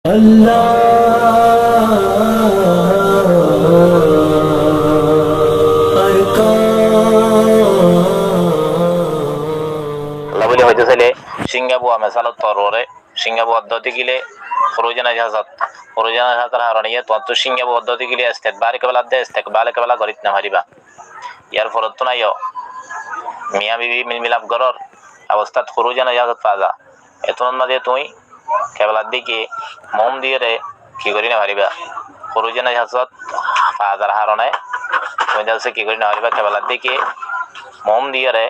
Lovely হইতেছিলে সিঙ্গাপুয়া মেসালত তররে সিঙ্গাপুয়া পদ্ধতি গিলে খরুজানা জাহাজাত খরুজানা জাহাজার হারণিয়ে তো সিঙ্গাপুয়া পদ্ধতি গিলে ইস্তেকবার কেবলা দে ইস্তেকবাল কেবলা গরিত না মারিবা ইয়ার ফলত তো নাইও মিয়া বিবি মিলাপ গরর অবস্থাত খরুজানা জাহাজাত পাজা এতন মাঝে তুই কেবলার দিকে মোম দিয়ে রে কি করি না পারিবা খরুজানা জাহাজাত পাজার হারণে তুমি যাচ্ছে কি করি না পারিবা কেবলার দিকে মোম দিয়ে রে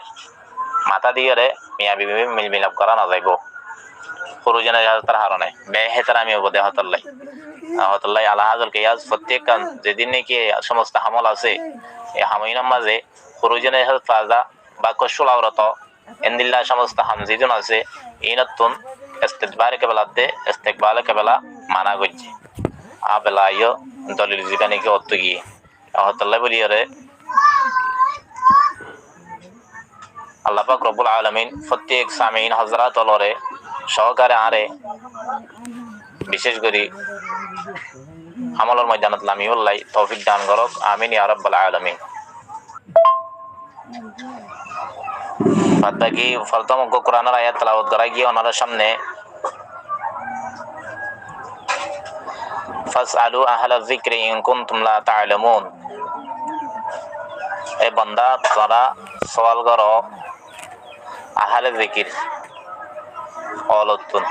মাথা দিয়ে রে মিয়া বিবি মিলাপ করা না যাইব খরুজানা জাহাজাতের হারণে বেহেতার আমি উপদে হতল্লাই আল্লাহ হাজল কেয়াজ প্রত্যেক যেদিন নাকি সমস্ত হামল আছে এই হামইনার মাঝে খরুজানা জাহাজাত পাজা বা কশুলাওরত এন্দিল্লা সমস্ত হামজিদুন আছে ইনতুন ইস্তিকবার কেবলা দে ইস্তিকবাল কেবলা মানা গজ্জি আবেলা ইয়ো দলিল জিকানি কে অত্ত গিয়ে হতল্লাই বলিয়ে রে আল্লাহ পাক রব্বুল আলামিন প্রত্যেক সামিন হযরত লরে সহকারে আরে বিশেষ করে আমলের ময়দানত লামিউল্লাহ তৌফিক দান করক আমিন ইয়া রাব্বাল আলামিন বাদবাকি প্রথম কোরআনের আয়াত তেলাওয়াত করা গিয়ে ওনার সামনে ফাসআলু আহলা যিকরি ইন কুনতুম লা তা'লামুন এ বান্দা তোমরা সওয়াল করো আহলে যিকির অলতুন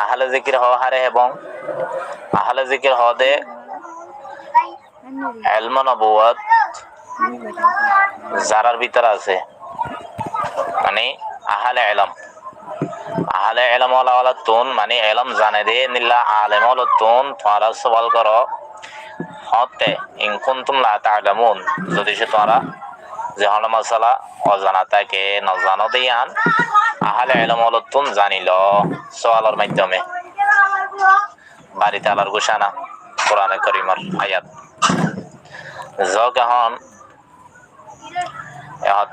আহলে যিকির হহারে এবং আহলে যিকির হদে ইলম নবুয়ত যারার ভিতর আছে মানে আহলে ইলম ওয়ালাতুন মানে ইলম জানে দে নিল্লা আলেম ওয়ালাতুন তোমরা সওয়াল করো হতে ইন কুনতুম লা তা'লামুন যদি সে তোমরা যেহন মাসালা অজানা থাকে নজানো দিয়ান আহলে ইলম ওয়ালাতুন জানিল সওয়ালের মাধ্যমে বাড়িতে আলার ঘোষণা কোরআনে কারীমের আয়াত যখন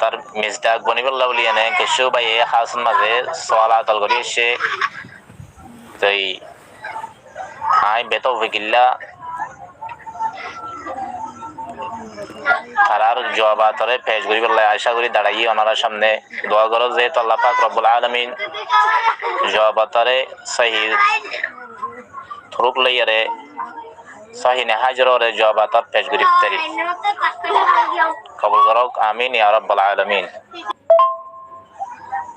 তার মিজদাক বনিবুল্লাহ বলিয়ানে কিছু ভাই হাসন মাঝে সওয়ালাত আল করি সে তাই আই বেতৌফিকিল্লা তারার জবাবতরে পেশ করিবুল্লাহ আশা করি দাঁড়াই ওনার সামনে দোয়া করো যে আল্লাহ পাক রব্বুল আলামিন জবাবতরে সহি থরুক লইয়ারে সহি নেহাজরে জবাবত পেশ করিবতারি কবুল করক আমিন ইয়া রাব্বাল আলামিন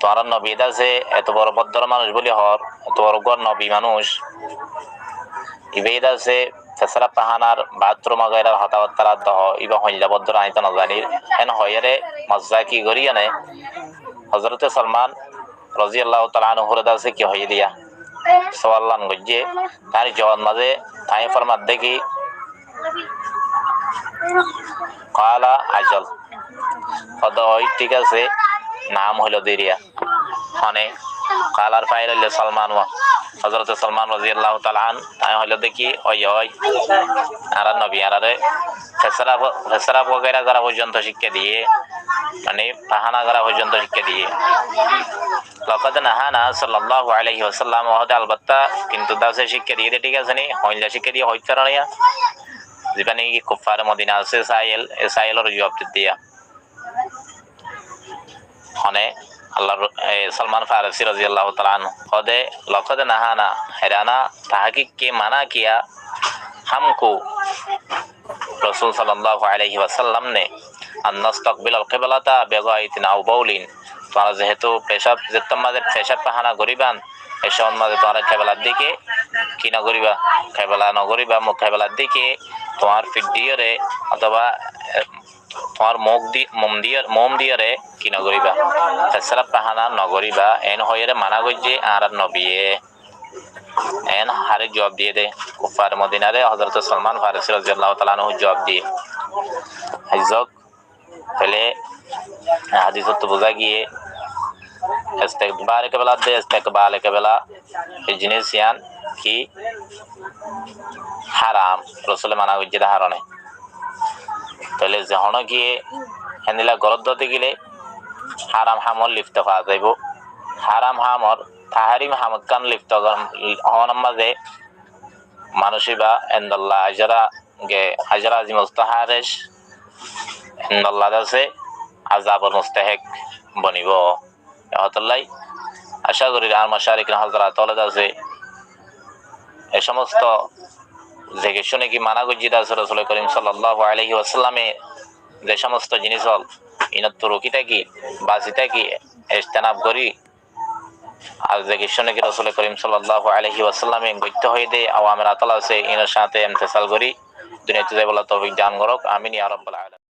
তোমরা নবী দাসে এত বড় ভদ্র মানুষ বলি হর এত বড় গর নবী মানুষ ইবেদা সে ফেসরা পাহানার বাথরুম আগাইরার হতাবাত্তারা দহ ইবা হইলা ভদ্র আইত না জানির এন হইয়ারে মজ্জা কি গরিয়ানে হযরতে সালমান রাদিয়াল্লাহু তাআলা আনহু দাসে কি হই দিয়া সওয়ালান গজ্জে তার জওয়ান মাঝে তাই ফরমাত দেখি কালা আজল ওই ঠিক আছে নাম হইল দেরিয়া মানে কালার ফাইল হইল সালমান হযরত সালমান রাদিয়াল্লাহু তাআলা আন তাই হইল দেখি ওই আর নবী আরে ফেসরা বগেরা যারা পর্যন্ত শিক্ষা দিয়ে মানে পাহানা যারা পর্যন্ত শিক্ষা দিয়ে লাকাদ নাহানা সাল্লাল্লাহু আলাইহি ওয়াসাল্লাম ওয়াহদা আলবাত্তা কিন্তু দাসে শিক্ষা দিয়ে ঠিক আছে নি হইলা শিক্ষা দিয়ে হইতে রানিয়া যেখানে কি কুফার মদিনা আছে সাইলের জবাব দিয়া মানে আল্লাহর সলমান ফারসি রাদিয়াল্লাহু তাআলা আনহু কদে লাকাদ নাহানা হেরানা তাহকিক কে মানা কিয়া हमको रसूल सल्लल्लाहु अलैहि वसल्लम ने अन्नस्तकबिल अलकिबलाता बेगाइतिन आउ बाउलिन তোমরা যেহেতু পেশাব যে তোমাদের পেশাব পাহানা করিবান এই সময় মাঝে তোমরা কেবলার দিকে কি না করিবা কেবলা না করিবা মুখ কেবলার দিকে তোমার ফিট দিয়ে অথবা তোমার মুখ দি মোম দিয়ে কি না করিবা পেশাব পাহানা নগরিবা এন হইরে মানা গজ্জে আর নবিয়ে এন হারে জবাব দিয়ে দে কুফার মদিনারে হযরত সালমান ফারসি রাদিয়াল্লাহু তাআলা আনহু জবাব দিয়ে হাইজক পহলে হাদিসত বোঝা গিয়ে ইস্তেকবার के बेला दे इस्तेकबाल के बेला जिनिसियान की হারাম রাসূল মানা গজ্জে হারানে তাহলে যখন গিয়ে হেনিলা গরদ দতে গেলে হারাম হামল লিপ্ত হওয়া যাইব হারাম হামর তাহারিম হামদ কান লিপ্ত হওয়ার মাঝে মানুষিবা এন্দাল্লাহ আজরা গে আজরা আজি মুস্তাহারেশ এন্দাল্লাহ দাসে আযাবর মুস্তাহিক বনিব হতলাই আশা করি আর মাশারিক হযরত তলদ আছে এই সমস্ত জেগে শুনে কি মানা গজ্জিদ আছে রাসূল করিম সাল্লাল্লাহু আলাইহি ওয়াসাল্লামে যে সমস্ত জিনিস হল ইনত রুকিটা কি বাসিটা কি ইস্তেনাব করি আর জেগে শুনে কি রাসূল করিম সাল্লাল্লাহু আলাইহি ওয়াসাল্লামে গত্য হয়ে দে আওয়ামের আতাল আছে ইনার সাথে ইমতিসাল করি দুনিয়াতে যাই বলা তৌফিক দান করুক আমিন ইয়া রাব্বাল আলামিন।